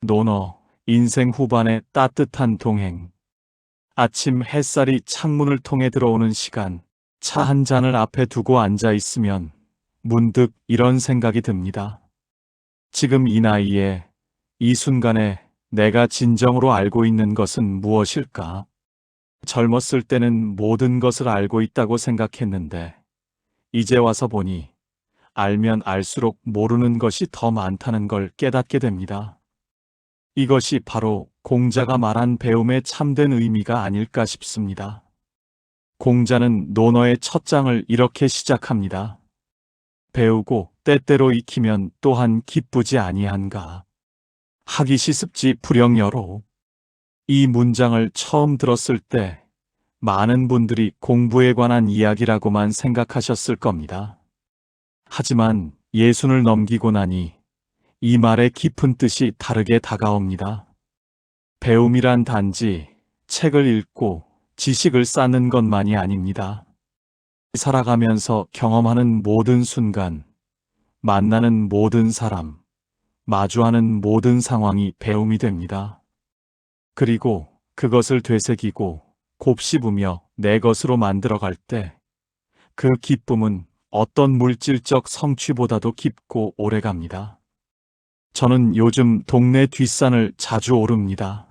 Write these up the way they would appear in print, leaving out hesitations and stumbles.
논어, 인생 후반의 따뜻한 동행. 아침 햇살이 창문을 통해 들어오는 시간, 차 한 잔을 앞에 두고 앉아 있으면 문득 이런 생각이 듭니다. 지금 이 나이에, 이 순간에 내가 진정으로 알고 있는 것은 무엇일까? 젊었을 때는 모든 것을 알고 있다고 생각했는데, 이제 와서 보니 알면 알수록 모르는 것이 더 많다는 걸 깨닫게 됩니다. 이것이 바로 공자가 말한 배움의 참된 의미가 아닐까 싶습니다. 공자는 논어의 첫 장을 이렇게 시작합니다. 배우고 때때로 익히면 또한 기쁘지 아니한가. 하기 시습지 불영여로. 이 문장을 처음 들었을 때 많은 분들이 공부에 관한 이야기라고만 생각하셨을 겁니다. 하지만 예순을 넘기고 나니 이 말의 깊은 뜻이 다르게 다가옵니다. 배움이란 단지 책을 읽고 지식을 쌓는 것만이 아닙니다. 살아가면서 경험하는 모든 순간, 만나는 모든 사람, 마주하는 모든 상황이 배움이 됩니다. 그리고 그것을 되새기고 곱씹으며 내 것으로 만들어갈 때 그 기쁨은 어떤 물질적 성취보다도 깊고 오래갑니다. 저는 요즘 동네 뒷산을 자주 오릅니다.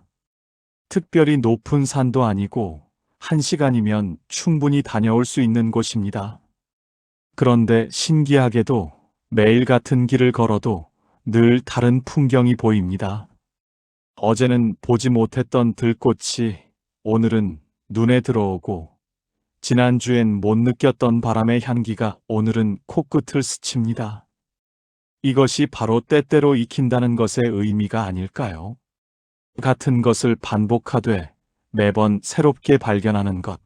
특별히 높은 산도 아니고 1시간이면 충분히 다녀올 수 있는 곳입니다. 그런데 신기하게도 매일 같은 길을 걸어도 늘 다른 풍경이 보입니다. 어제는 보지 못했던 들꽃이 오늘은 눈에 들어오고, 지난주엔 못 느꼈던 바람의 향기가 오늘은 코끝을 스칩니다. 이것이 바로 때때로 익힌다는 것의 의미가 아닐까요? 같은 것을 반복하되 매번 새롭게 발견하는 것.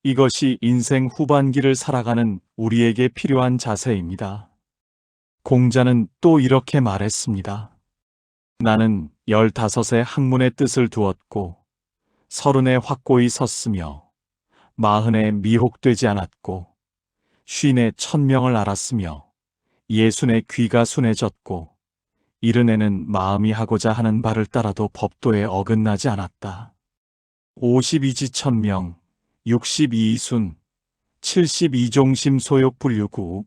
이것이 인생 후반기를 살아가는 우리에게 필요한 자세입니다. 공자는 또 이렇게 말했습니다. 나는 15에 학문의 뜻을 두었고 30에 확고히 섰으며 40에 미혹되지 않았고 50에 천명을 알았으며 60에 귀가 순해졌고 70에는 마음이 하고자 하는 바를 따라도 법도에 어긋나지 않았다. 52지 천명, 62이순, 72종심 소욕불유구.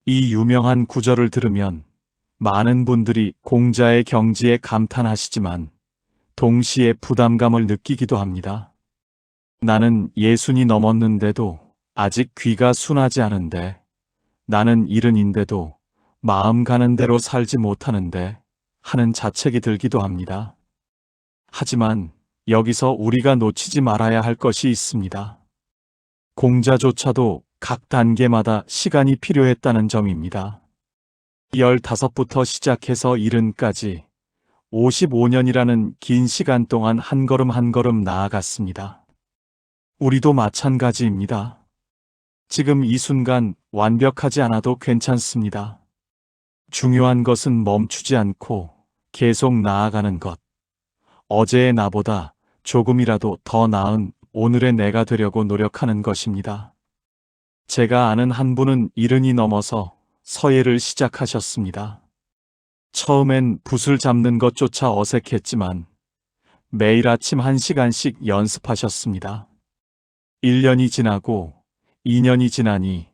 이 유명한 구절을 들으면 많은 분들이 공자의 경지에 감탄하시지만 동시에 부담감을 느끼기도 합니다. 나는 60이 넘었는데도 아직 귀가 순하지 않은데, 나는 70인데도 마음 가는 대로 살지 못하는데 하는 자책이 들기도 합니다. 하지만 여기서 우리가 놓치지 말아야 할 것이 있습니다. 공자조차도 각 단계마다 시간이 필요했다는 점입니다. 15부터 시작해서 70까지 55년이라는 긴 시간 동안 한 걸음 한 걸음 나아갔습니다. 우리도 마찬가지입니다. 지금 이 순간 완벽하지 않아도 괜찮습니다. 중요한 것은 멈추지 않고 계속 나아가는 것. 어제의 나보다 조금이라도 더 나은 오늘의 내가 되려고 노력하는 것입니다. 제가 아는 한 분은 70이 넘어서 서예를 시작하셨습니다. 처음엔 붓을 잡는 것조차 어색했지만 매일 아침 1시간씩 연습하셨습니다. 1년이 지나고 2년이 지나니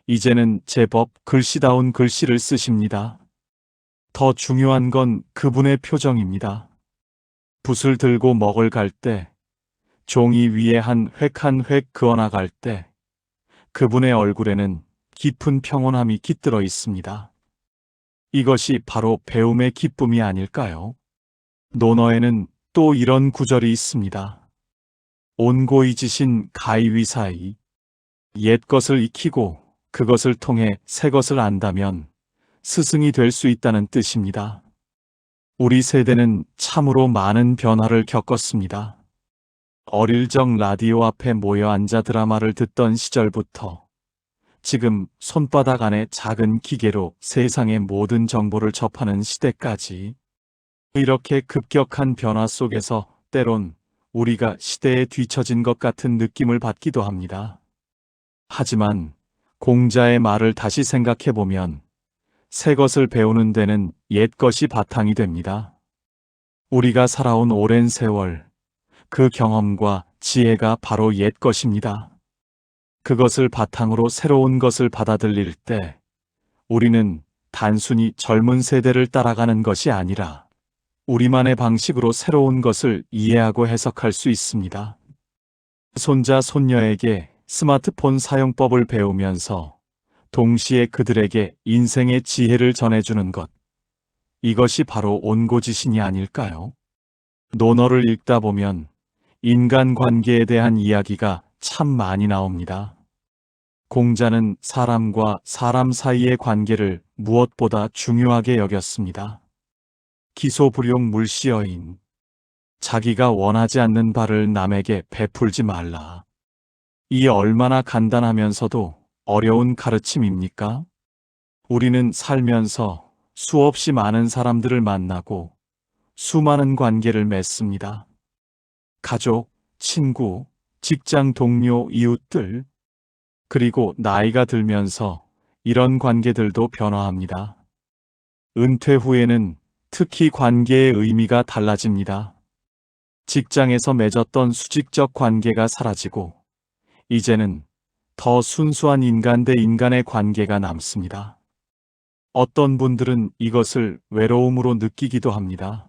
이제는 제법 글씨다운 글씨를 쓰십니다. 더 중요한 건 그분의 표정입니다. 붓을 들고 먹을 갈 때, 종이 위에 한 획 한 획 그어나갈 때, 그분의 얼굴에는 깊은 평온함이 깃들어 있습니다. 이것이 바로 배움의 기쁨이 아닐까요? 논어에는 또 이런 구절이 있습니다. 온고이지신 가이위사이. 옛 것을 익히고 그것을 통해 새 것을 안다면 스승이 될 수 있다는 뜻입니다. 우리 세대는 참으로 많은 변화를 겪었습니다. 어릴 적 라디오 앞에 모여 앉아 드라마를 듣던 시절부터 지금 손바닥 안에 작은 기계로 세상의 모든 정보를 접하는 시대까지, 이렇게 급격한 변화 속에서 때론 우리가 시대에 뒤처진 것 같은 느낌을 받기도 합니다. 하지만 공자의 말을 다시 생각해보면 새 것을 배우는 데는 옛 것이 바탕이 됩니다. 우리가 살아온 오랜 세월, 그 경험과 지혜가 바로 옛 것입니다. 그것을 바탕으로 새로운 것을 받아들일 때 우리는 단순히 젊은 세대를 따라가는 것이 아니라 우리만의 방식으로 새로운 것을 이해하고 해석할 수 있습니다. 손자, 손녀에게 스마트폰 사용법을 배우면서 동시에 그들에게 인생의 지혜를 전해주는 것. 이것이 바로 온고지신이 아닐까요? 논어를 읽다 보면 인간관계에 대한 이야기가 참 많이 나옵니다. 공자는 사람과 사람 사이의 관계를 무엇보다 중요하게 여겼습니다. 기소불용 물시여인. 자기가 원하지 않는 바를 남에게 베풀지 말라. 이 얼마나 간단하면서도 어려운 가르침입니까? 우리는 살면서 수없이 많은 사람들을 만나고 수많은 관계를 맺습니다. 가족, 친구, 직장 동료, 이웃들, 그리고 나이가 들면서 이런 관계들도 변화합니다. 은퇴 후에는 특히 관계의 의미가 달라집니다. 직장에서 맺었던 수직적 관계가 사라지고 이제는 더 순수한 인간 대 인간의 관계가 남습니다. 어떤 분들은 이것을 외로움으로 느끼기도 합니다.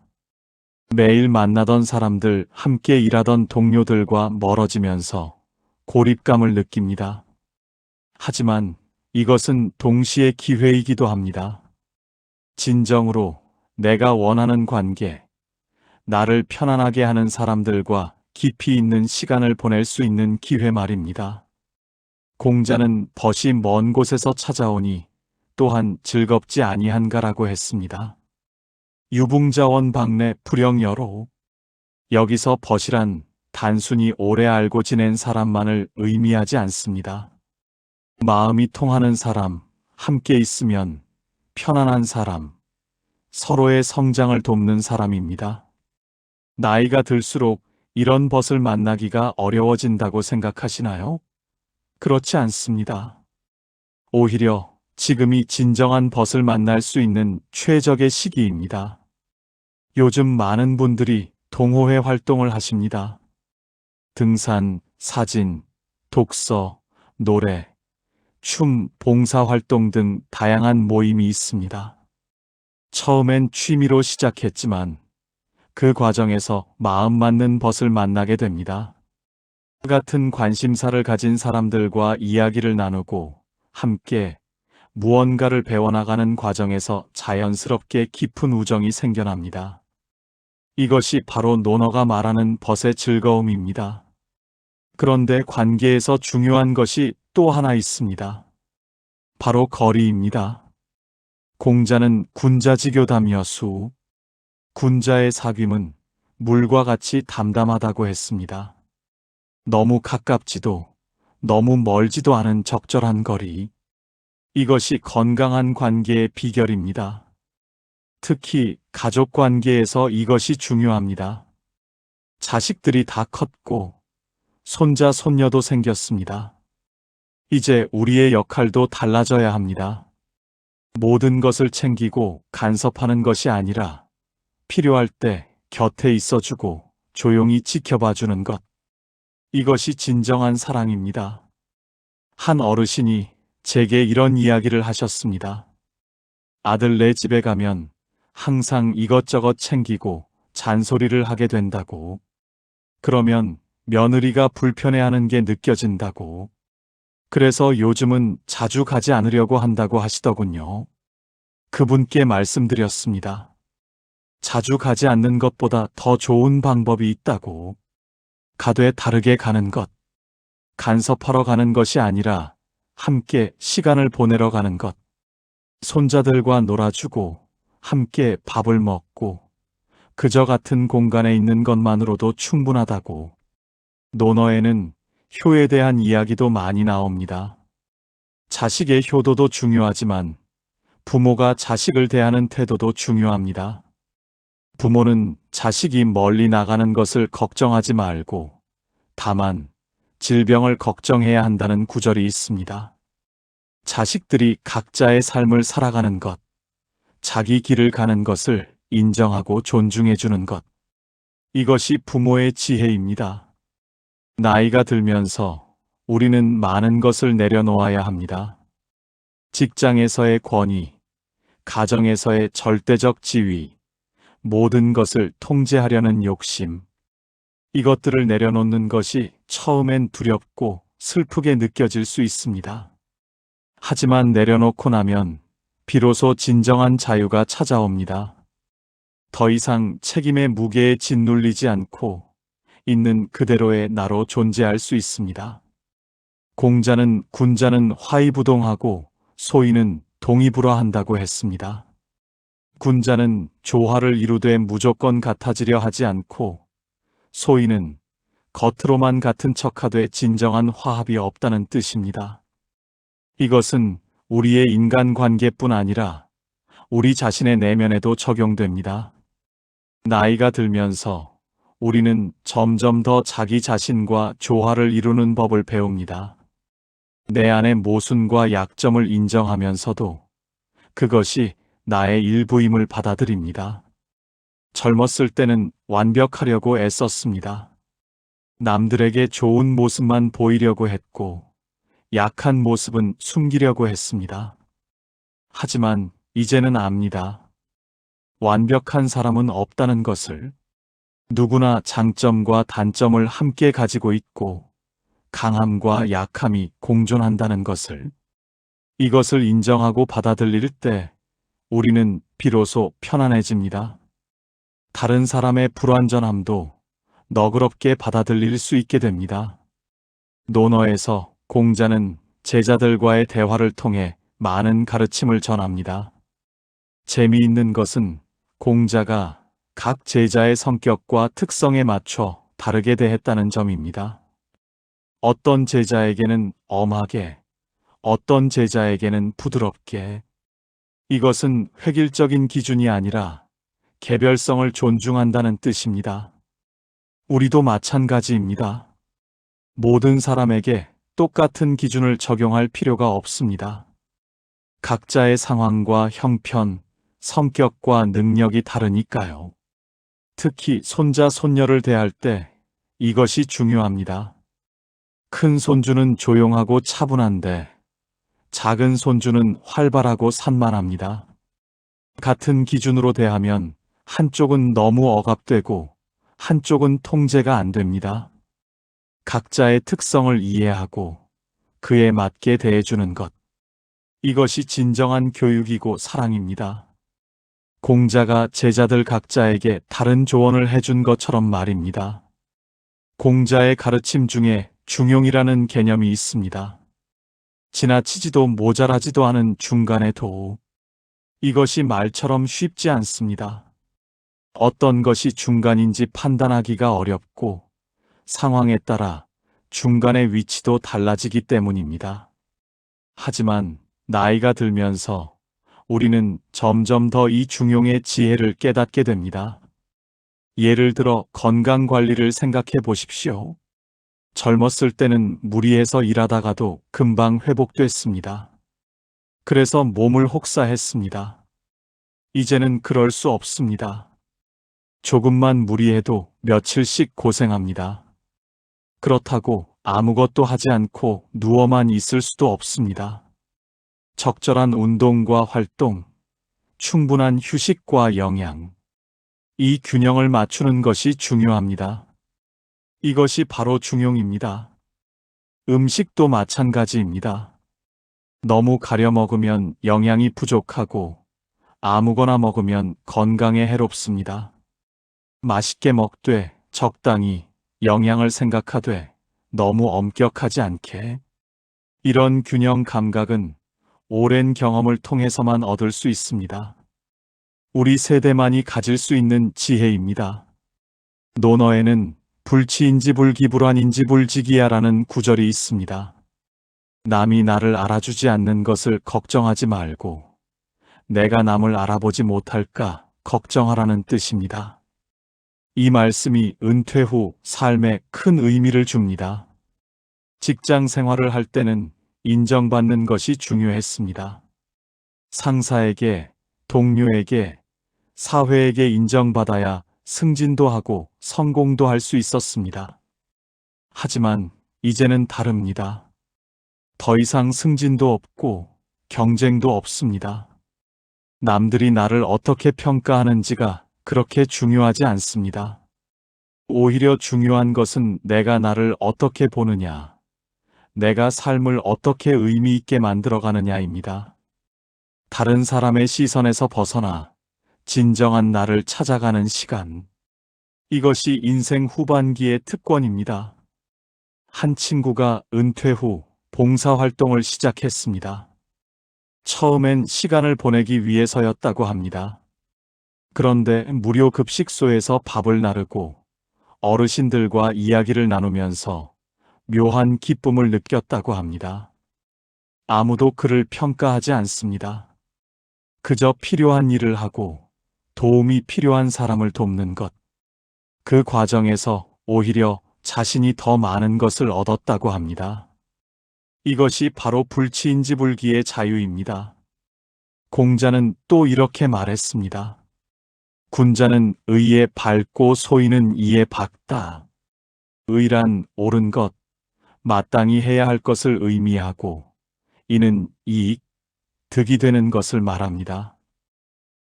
매일 만나던 사람들, 함께 일하던 동료들과 멀어지면서 고립감을 느낍니다. 하지만 이것은 동시에 기회이기도 합니다. 진정으로 내가 원하는 관계, 나를 편안하게 하는 사람들과 깊이 있는 시간을 보낼 수 있는 기회 말입니다. 공자는 벗이 먼 곳에서 찾아오니 또한 즐겁지 아니한가라고 했습니다. 유붕자원 박내 불영여로. 여기서 벗이란 단순히 오래 알고 지낸 사람만을 의미하지 않습니다. 마음이 통하는 사람, 함께 있으면 편안한 사람, 서로의 성장을 돕는 사람입니다. 나이가 들수록 이런 벗을 만나기가 어려워진다고 생각하시나요? 그렇지 않습니다. 오히려 지금이 진정한 벗을 만날 수 있는 최적의 시기입니다. 요즘 많은 분들이 동호회 활동을 하십니다. 등산, 사진, 독서, 노래, 춤, 봉사활동 등 다양한 모임이 있습니다. 처음엔 취미로 시작했지만 그 과정에서 마음 맞는 벗을 만나게 됩니다. 같은 관심사를 가진 사람들과 이야기를 나누고 함께 무언가를 배워나가는 과정에서 자연스럽게 깊은 우정이 생겨납니다. 이것이 바로 논어가 말하는 벗의 즐거움입니다. 그런데 관계에서 중요한 것이 또 하나 있습니다. 바로 거리입니다. 공자는 군자지교담이여 수. 군자의 사귐은 물과 같이 담담하다고 했습니다. 너무 가깝지도 너무 멀지도 않은 적절한 거리. 이것이 건강한 관계의 비결입니다. 특히 가족 관계에서 이것이 중요합니다. 자식들이 다 컸고 손자, 손녀도 생겼습니다. 이제 우리의 역할도 달라져야 합니다. 모든 것을 챙기고 간섭하는 것이 아니라 필요할 때 곁에 있어주고 조용히 지켜봐주는 것. 이것이 진정한 사랑입니다. 한 어르신이 제게 이런 이야기를 하셨습니다. 아들네 집에 가면 항상 이것저것 챙기고 잔소리를 하게 된다고. 그러면 며느리가 불편해하는 게 느껴진다고. 그래서 요즘은 자주 가지 않으려고 한다고 하시더군요. 그분께 말씀드렸습니다. 자주 가지 않는 것보다 더 좋은 방법이 있다고. 가되 다르게 가는 것. 간섭하러 가는 것이 아니라 함께 시간을 보내러 가는 것. 손자들과 놀아주고 함께 밥을 먹고 그저 같은 공간에 있는 것만으로도 충분하다고. 논어에는 효에 대한 이야기도 많이 나옵니다. 자식의 효도도 중요하지만 부모가 자식을 대하는 태도도 중요합니다. 부모는 자식이 멀리 나가는 것을 걱정하지 말고 다만 질병을 걱정해야 한다는 구절이 있습니다. 자식들이 각자의 삶을 살아가는 것, 자기 길을 가는 것을 인정하고 존중해 주는 것. 이것이 부모의 지혜입니다. 나이가 들면서 우리는 많은 것을 내려놓아야 합니다. 직장에서의 권위, 가정에서의 절대적 지위, 모든 것을 통제하려는 욕심. 이것들을 내려놓는 것이 처음엔 두렵고 슬프게 느껴질 수 있습니다. 하지만 내려놓고 나면 비로소 진정한 자유가 찾아옵니다. 더 이상 책임의 무게에 짓눌리지 않고 있는 그대로의 나로 존재할 수 있습니다. 공자는 군자는 화의부동하고 소인은 동의불화한다고 했습니다. 군자는 조화를 이루되 무조건 같아지려 하지 않고 소인은 겉으로만 같은 척하되 진정한 화합이 없다는 뜻입니다. 이것은 우리의 인간관계뿐 아니라 우리 자신의 내면에도 적용됩니다. 나이가 들면서 우리는 점점 더 자기 자신과 조화를 이루는 법을 배웁니다. 내 안의 모순과 약점을 인정하면서도 그것이 나의 일부임을 받아들입니다. 젊었을 때는 완벽하려고 애썼습니다. 남들에게 좋은 모습만 보이려고 했고 약한 모습은 숨기려고 했습니다. 하지만 이제는 압니다. 완벽한 사람은 없다는 것을. 누구나 장점과 단점을 함께 가지고 있고 강함과 약함이 공존한다는 것을. 이것을 인정하고 받아들일 때 우리는 비로소 편안해집니다. 다른 사람의 불완전함도 너그럽게 받아들일 수 있게 됩니다. 논어에서 공자는 제자들과의 대화를 통해 많은 가르침을 전합니다. 재미있는 것은 공자가 각 제자의 성격과 특성에 맞춰 다르게 대했다는 점입니다. 어떤 제자에게는 엄하게, 어떤 제자에게는 부드럽게. 이것은 획일적인 기준이 아니라 개별성을 존중한다는 뜻입니다. 우리도 마찬가지입니다. 모든 사람에게 똑같은 기준을 적용할 필요가 없습니다. 각자의 상황과 형편, 성격과 능력이 다르니까요. 특히 손자, 손녀를 대할 때 이것이 중요합니다. 큰 손주는 조용하고 차분한데 작은 손주는 활발하고 산만합니다. 같은 기준으로 대하면 한쪽은 너무 억압되고 한쪽은 통제가 안 됩니다. 각자의 특성을 이해하고 그에 맞게 대해주는 것. 이것이 진정한 교육이고 사랑입니다. 공자가 제자들 각자에게 다른 조언을 해준 것처럼 말입니다. 공자의 가르침 중에 중용이라는 개념이 있습니다. 지나치지도 모자라지도 않은 중간의 도우. 이것이 말처럼 쉽지 않습니다. 어떤 것이 중간인지 판단하기가 어렵고 상황에 따라 중간의 위치도 달라지기 때문입니다. 하지만 나이가 들면서 우리는 점점 더 이 중용의 지혜를 깨닫게 됩니다. 예를 들어 건강 관리를 생각해 보십시오. 젊었을 때는 무리해서 일하다가도 금방 회복됐습니다. 그래서 몸을 혹사했습니다. 이제는 그럴 수 없습니다. 조금만 무리해도 며칠씩 고생합니다. 그렇다고 아무것도 하지 않고 누워만 있을 수도 없습니다. 적절한 운동과 활동, 충분한 휴식과 영양, 이 균형을 맞추는 것이 중요합니다. 이것이 바로 중용입니다. 음식도 마찬가지입니다. 너무 가려 먹으면 영양이 부족하고 아무거나 먹으면 건강에 해롭습니다. 맛있게 먹되 적당히 영양을 생각하되 너무 엄격하지 않게. 이런 균형 감각은 오랜 경험을 통해서만 얻을 수 있습니다. 우리 세대만이 가질 수 있는 지혜입니다. 논어에는 불치인지불기불환인지불지기야라는 구절이 있습니다. 남이 나를 알아주지 않는 것을 걱정하지 말고 내가 남을 알아보지 못할까 걱정하라는 뜻입니다. 이 말씀이 은퇴 후 삶에 큰 의미를 줍니다. 직장 생활을 할 때는 인정받는 것이 중요했습니다. 상사에게, 동료에게, 사회에게 인정받아야 승진도 하고 성공도 할 수 있었습니다. 하지만 이제는 다릅니다. 더 이상 승진도 없고 경쟁도 없습니다. 남들이 나를 어떻게 평가하는지가 그렇게 중요하지 않습니다. 오히려 중요한 것은 내가 나를 어떻게 보느냐, 내가 삶을 어떻게 의미 있게 만들어가느냐입니다. 다른 사람의 시선에서 벗어나 진정한 나를 찾아가는 시간. 이것이 인생 후반기의 특권입니다. 한 친구가 은퇴 후 봉사활동을 시작했습니다. 처음엔 시간을 보내기 위해서였다고 합니다. 그런데 무료 급식소에서 밥을 나르고 어르신들과 이야기를 나누면서 묘한 기쁨을 느꼈다고 합니다. 아무도 그를 평가하지 않습니다. 그저 필요한 일을 하고 도움이 필요한 사람을 돕는 것. 그 과정에서 오히려 자신이 더 많은 것을 얻었다고 합니다. 이것이 바로 불치인지불기의 자유입니다. 공자는 또 이렇게 말했습니다. 군자는 의에 밝고 소인은 이에 박다. 의란 옳은 것, 마땅히 해야 할 것을 의미하고 이는 이익, 득이 되는 것을 말합니다.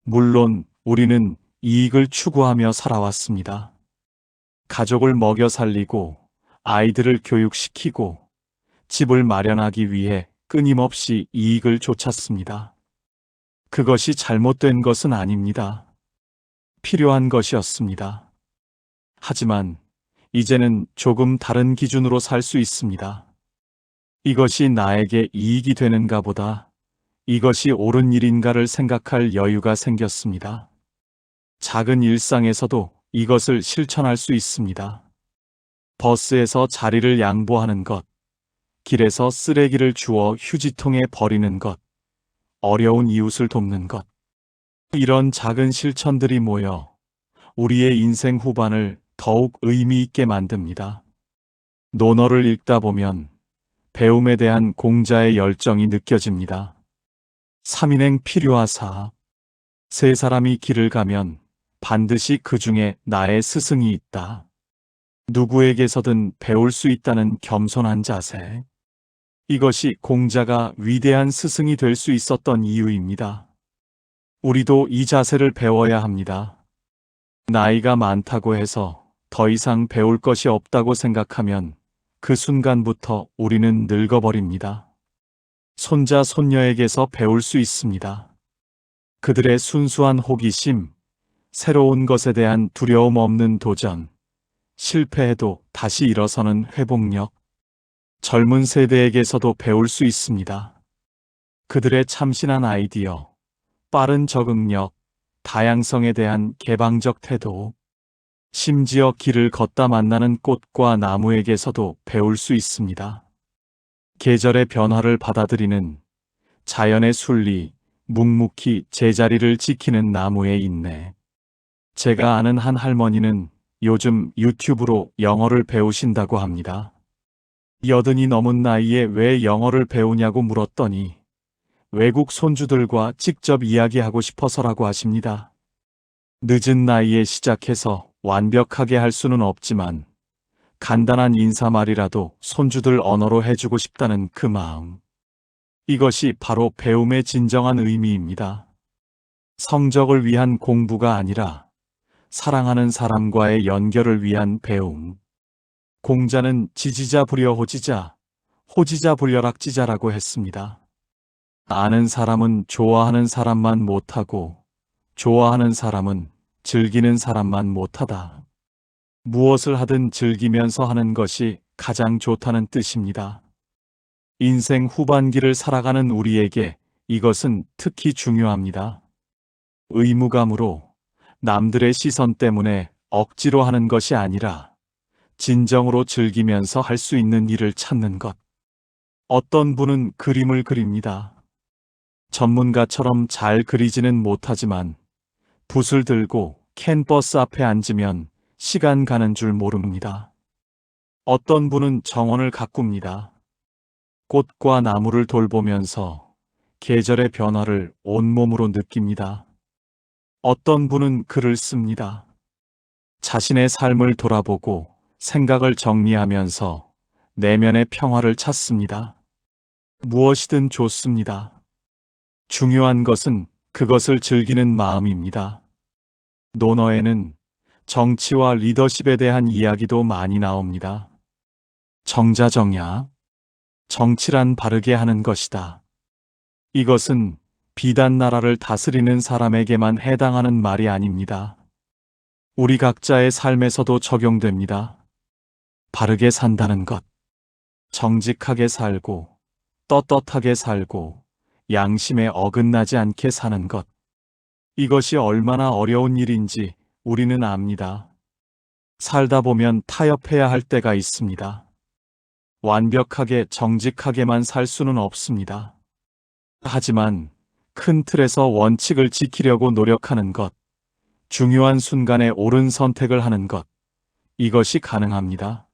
물론 우리는 이익을 추구하며 살아왔습니다. 가족을 먹여 살리고 아이들을 교육시키고 집을 마련하기 위해 끊임없이 이익을 쫓았습니다. 그것이 잘못된 것은 아닙니다. 필요한 것이었습니다. 하지만 이제는 조금 다른 기준으로 살 수 있습니다. 이것이 나에게 이익이 되는가 보다 이것이 옳은 일인가를 생각할 여유가 생겼습니다. 작은 일상에서도 이것을 실천할 수 있습니다. 버스에서 자리를 양보하는 것, 길에서 쓰레기를 주워 휴지통에 버리는 것, 어려운 이웃을 돕는 것. 이런 작은 실천들이 모여 우리의 인생 후반을 더욱 의미 있게 만듭니다. 논어를 읽다 보면 배움에 대한 공자의 열정이 느껴집니다. 3인행 필요하사. 세 사람이 길을 가면 반드시 그 중에 나의 스승이 있다. 누구에게서든 배울 수 있다는 겸손한 자세. 이것이 공자가 위대한 스승이 될 수 있었던 이유입니다. 우리도 이 자세를 배워야 합니다. 나이가 많다고 해서 더 이상 배울 것이 없다고 생각하면 그 순간부터 우리는 늙어버립니다. 손자, 손녀에게서 배울 수 있습니다. 그들의 순수한 호기심, 새로운 것에 대한 두려움 없는 도전, 실패해도 다시 일어서는 회복력, 젊은 세대에게서도 배울 수 있습니다. 그들의 참신한 아이디어, 빠른 적응력, 다양성에 대한 개방적 태도, 심지어 길을 걷다 만나는 꽃과 나무에게서도 배울 수 있습니다. 계절의 변화를 받아들이는 자연의 순리, 묵묵히 제자리를 지키는 나무의 인내. 제가 아는 한 할머니는 요즘 유튜브로 영어를 배우신다고 합니다. 80이 넘은 나이에 왜 영어를 배우냐고 물었더니 외국 손주들과 직접 이야기하고 싶어서라고 하십니다. 늦은 나이에 시작해서 완벽하게 할 수는 없지만 간단한 인사말이라도 손주들 언어로 해주고 싶다는 그 마음. 이것이 바로 배움의 진정한 의미입니다. 성적을 위한 공부가 아니라 사랑하는 사람과의 연결을 위한 배움. 공자는 지지자 부려 호지자, 호지자 불려락지자라고 했습니다. 아는 사람은 좋아하는 사람만 못하고 좋아하는 사람은 즐기는 사람만 못하다. 무엇을 하든 즐기면서 하는 것이 가장 좋다는 뜻입니다. 인생 후반기를 살아가는 우리에게 이것은 특히 중요합니다. 의무감으로 남들의 시선 때문에 억지로 하는 것이 아니라 진정으로 즐기면서 할 수 있는 일을 찾는 것. 어떤 분은 그림을 그립니다. 전문가처럼 잘 그리지는 못하지만 붓을 들고 캔버스 앞에 앉으면 시간 가는 줄 모릅니다. 어떤 분은 정원을 가꿉니다. 꽃과 나무를 돌보면서 계절의 변화를 온몸으로 느낍니다. 어떤 분은 글을 씁니다. 자신의 삶을 돌아보고 생각을 정리하면서 내면의 평화를 찾습니다. 무엇이든 좋습니다. 중요한 것은 그것을 즐기는 마음입니다. 논어에는 정치와 리더십에 대한 이야기도 많이 나옵니다. 정자정야. 정치란 바르게 하는 것이다. 이것은 비단 나라를 다스리는 사람에게만 해당하는 말이 아닙니다. 우리 각자의 삶에서도 적용됩니다. 바르게 산다는 것. 정직하게 살고, 떳떳하게 살고, 양심에 어긋나지 않게 사는 것. 이것이 얼마나 어려운 일인지 우리는 압니다. 살다 보면 타협해야 할 때가 있습니다. 완벽하게 정직하게만 살 수는 없습니다. 하지만 큰 틀에서 원칙을 지키려고 노력하는 것, 중요한 순간에 옳은 선택을 하는 것, 이것이 가능합니다.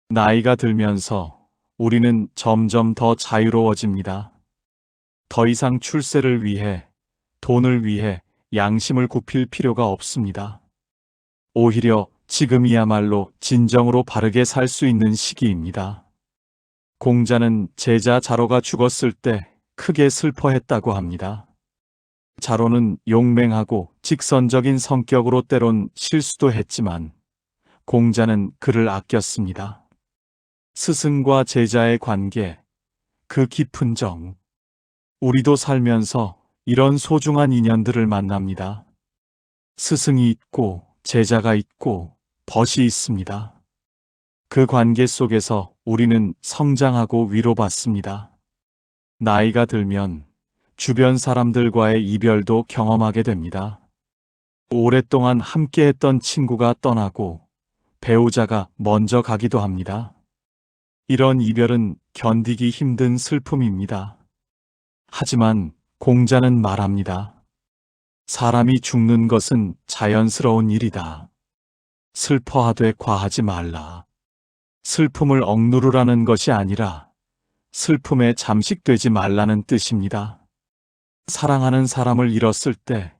나이가 들면서 우리는 점점 더 자유로워집니다. 더 이상 출세를 위해, 돈을 위해 양심을 굽힐 필요가 없습니다. 오히려 지금이야말로 진정으로 바르게 살 수 있는 시기입니다. 공자는 제자 자로가 죽었을 때 크게 슬퍼했다고 합니다. 자로는 용맹하고 직선적인 성격으로 때론 실수도 했지만 공자는 그를 아꼈습니다. 스승과 제자의 관계, 그 깊은 정. 우리도 살면서 이런 소중한 인연들을 만납니다. 스승이 있고 제자가 있고 벗이 있습니다. 그 관계 속에서 우리는 성장하고 위로받습니다. 나이가 들면 주변 사람들과의 이별도 경험하게 됩니다. 오랫동안 함께했던 친구가 떠나고 배우자가 먼저 가기도 합니다. 이런 이별은 견디기 힘든 슬픔입니다. 하지만 공자는 말합니다. 사람이 죽는 것은 자연스러운 일이다. 슬퍼하되 과하지 말라. 슬픔을 억누르라는 것이 아니라 슬픔에 잠식되지 말라는 뜻입니다. 사랑하는 사람을 잃었을 때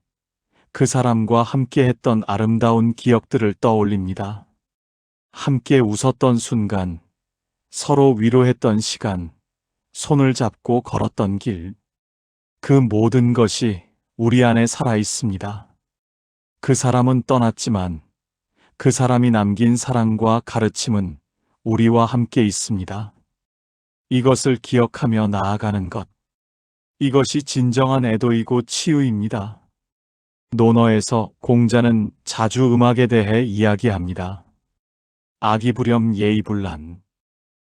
그 사람과 함께 했던 아름다운 기억들을 떠올립니다. 함께 웃었던 순간, 서로 위로했던 시간, 손을 잡고 걸었던 길. 그 모든 것이 우리 안에 살아 있습니다. 그 사람은 떠났지만 그 사람이 남긴 사랑과 가르침은 우리와 함께 있습니다. 이것을 기억하며 나아가는 것. 이것이 진정한 애도이고 치유입니다. 논어에서 공자는 자주 음악에 대해 이야기합니다. 악이부렴 예의불란.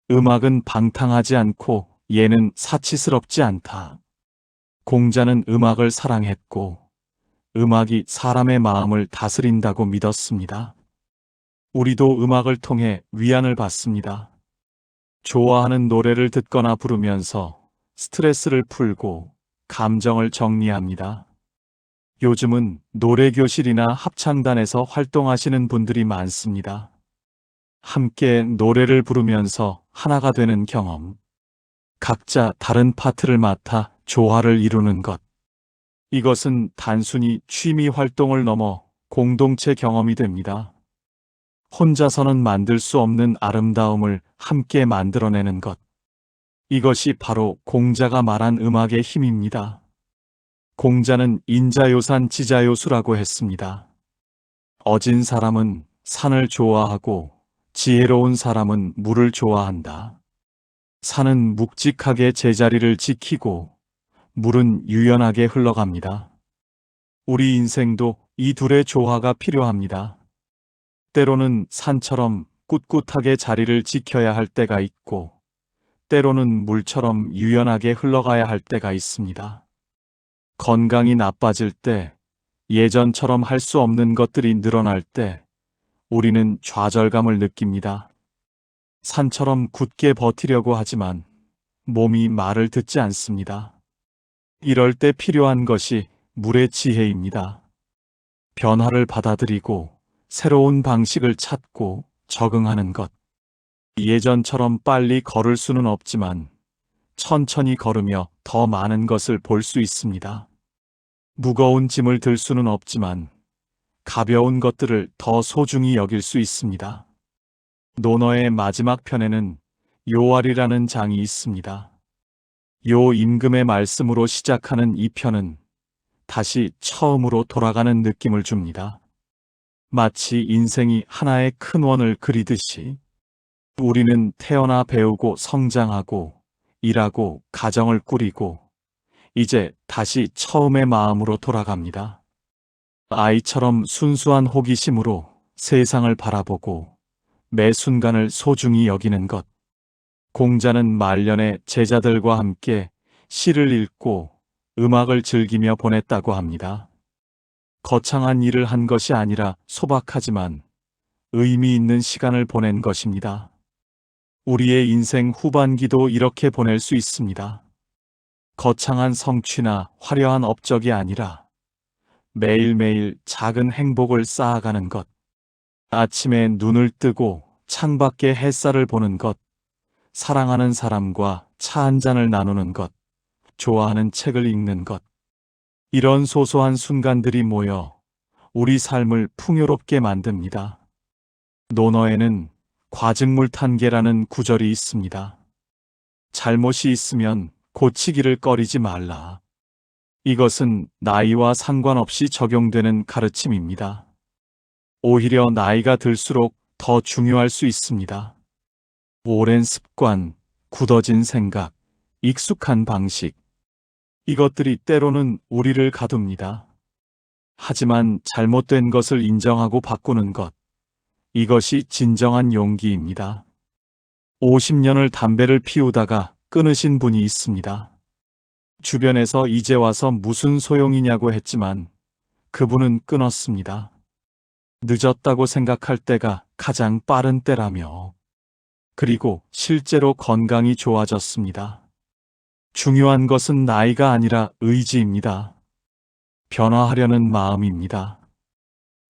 음악은 방탕하지 않고 예는 사치스럽지 않다. 공자는 음악을 사랑했고 음악이 사람의 마음을 다스린다고 믿었습니다. 우리도 음악을 통해 위안을 받습니다. 좋아하는 노래를 듣거나 부르면서 스트레스를 풀고 감정을 정리합니다. 요즘은 노래교실이나 합창단에서 활동하시는 분들이 많습니다. 함께 노래를 부르면서 하나가 되는 경험. 각자 다른 파트를 맡아 조화를 이루는 것. 이것은 단순히 취미 활동을 넘어 공동체 경험이 됩니다. 혼자서는 만들 수 없는 아름다움을 함께 만들어내는 것. 이것이 바로 공자가 말한 음악의 힘입니다. 공자는 인자요산 지자요수라고 했습니다. 어진 사람은 산을 좋아하고 지혜로운 사람은 물을 좋아한다. 산은 묵직하게 제자리를 지키고 물은 유연하게 흘러갑니다. 우리 인생도 이 둘의 조화가 필요합니다. 때로는 산처럼 꿋꿋하게 자리를 지켜야 할 때가 있고, 때로는 물처럼 유연하게 흘러가야 할 때가 있습니다. 건강이 나빠질 때, 예전처럼 할 수 없는 것들이 늘어날 때, 우리는 좌절감을 느낍니다. 산처럼 굳게 버티려고 하지만 몸이 말을 듣지 않습니다. 이럴 때 필요한 것이 물의 지혜입니다. 변화를 받아들이고 새로운 방식을 찾고 적응하는 것. 예전처럼 빨리 걸을 수는 없지만 천천히 걸으며 더 많은 것을 볼 수 있습니다. 무거운 짐을 들 수는 없지만 가벼운 것들을 더 소중히 여길 수 있습니다. 논어의 마지막 편에는 요알이라는 장이 있습니다. 요 임금의 말씀으로 시작하는 이 편은 다시 처음으로 돌아가는 느낌을 줍니다. 마치 인생이 하나의 큰 원을 그리듯이 우리는 태어나 배우고 성장하고 일하고 가정을 꾸리고 이제 다시 처음의 마음으로 돌아갑니다. 아이처럼 순수한 호기심으로 세상을 바라보고 매 순간을 소중히 여기는 것. 공자는 말년에 제자들과 함께 시를 읽고 음악을 즐기며 보냈다고 합니다. 거창한 일을 한 것이 아니라 소박하지만 의미 있는 시간을 보낸 것입니다. 우리의 인생 후반기도 이렇게 보낼 수 있습니다. 거창한 성취나 화려한 업적이 아니라 매일매일 작은 행복을 쌓아가는 것. 아침에 눈을 뜨고 창밖의 햇살을 보는 것. 사랑하는 사람과 차 한 잔을 나누는 것. 좋아하는 책을 읽는 것. 이런 소소한 순간들이 모여 우리 삶을 풍요롭게 만듭니다. 논어에는 과증물탄계라는 구절이 있습니다. 잘못이 있으면 고치기를 꺼리지 말라. 이것은 나이와 상관없이 적용되는 가르침입니다. 오히려 나이가 들수록 더 중요할 수 있습니다. 오랜 습관, 굳어진 생각, 익숙한 방식. 이것들이 때로는 우리를 가둡니다. 하지만 잘못된 것을 인정하고 바꾸는 것. 이것이 진정한 용기입니다. 50년을 담배를 피우다가 끊으신 분이 있습니다. 주변에서 이제 와서 무슨 소용이냐고 했지만 그분은 끊었습니다. 늦었다고 생각할 때가 가장 빠른 때라며. 그리고 실제로 건강이 좋아졌습니다. 중요한 것은 나이가 아니라 의지입니다. 변화하려는 마음입니다.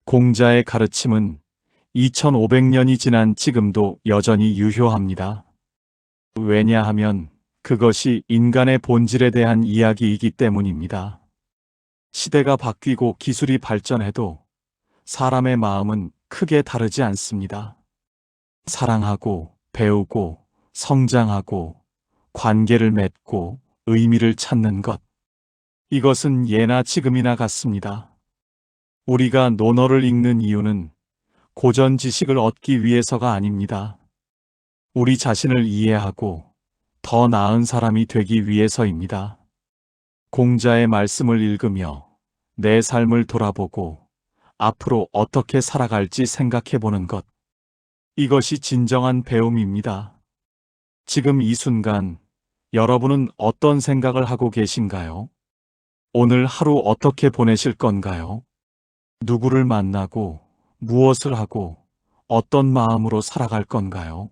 공자의 가르침은 2500년이 지난 지금도 여전히 유효합니다. 왜냐하면 그것이 인간의 본질에 대한 이야기이기 때문입니다. 시대가 바뀌고 기술이 발전해도 사람의 마음은 크게 다르지 않습니다. 사랑하고 배우고 성장하고 관계를 맺고 의미를 찾는 것. 이것은 예나 지금이나 같습니다. 우리가 논어를 읽는 이유는 고전 지식을 얻기 위해서가 아닙니다. 우리 자신을 이해하고 더 나은 사람이 되기 위해서입니다. 공자의 말씀을 읽으며 내 삶을 돌아보고 앞으로 어떻게 살아갈지 생각해 보는 것. 이것이 진정한 배움입니다. 지금 이 순간 여러분은 어떤 생각을 하고 계신가요? 오늘 하루 어떻게 보내실 건가요? 누구를 만나고 무엇을 하고 어떤 마음으로 살아갈 건가요?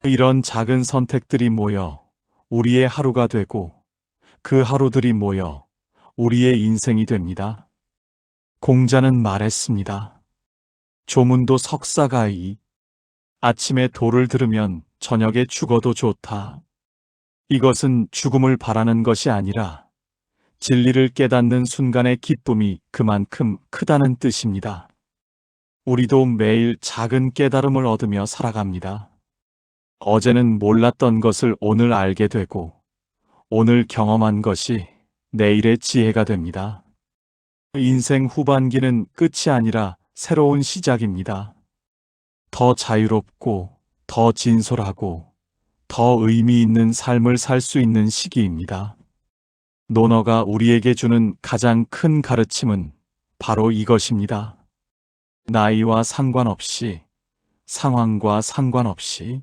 이런 작은 선택들이 모여 우리의 하루가 되고 그 하루들이 모여 우리의 인생이 됩니다. 공자는 말했습니다. 조문도 석사가이. 아침에 도를 들으면 저녁에 죽어도 좋다. 이것은 죽음을 바라는 것이 아니라 진리를 깨닫는 순간의 기쁨이 그만큼 크다는 뜻입니다. 우리도 매일 작은 깨달음을 얻으며 살아갑니다. 어제는 몰랐던 것을 오늘 알게 되고 오늘 경험한 것이 내일의 지혜가 됩니다. 인생 후반기는 끝이 아니라 새로운 시작입니다. 더 자유롭고 더 진솔하고 더 의미 있는 삶을 살 수 있는 시기입니다. 논어가 우리에게 주는 가장 큰 가르침은 바로 이것입니다. 나이와 상관없이, 상황과 상관없이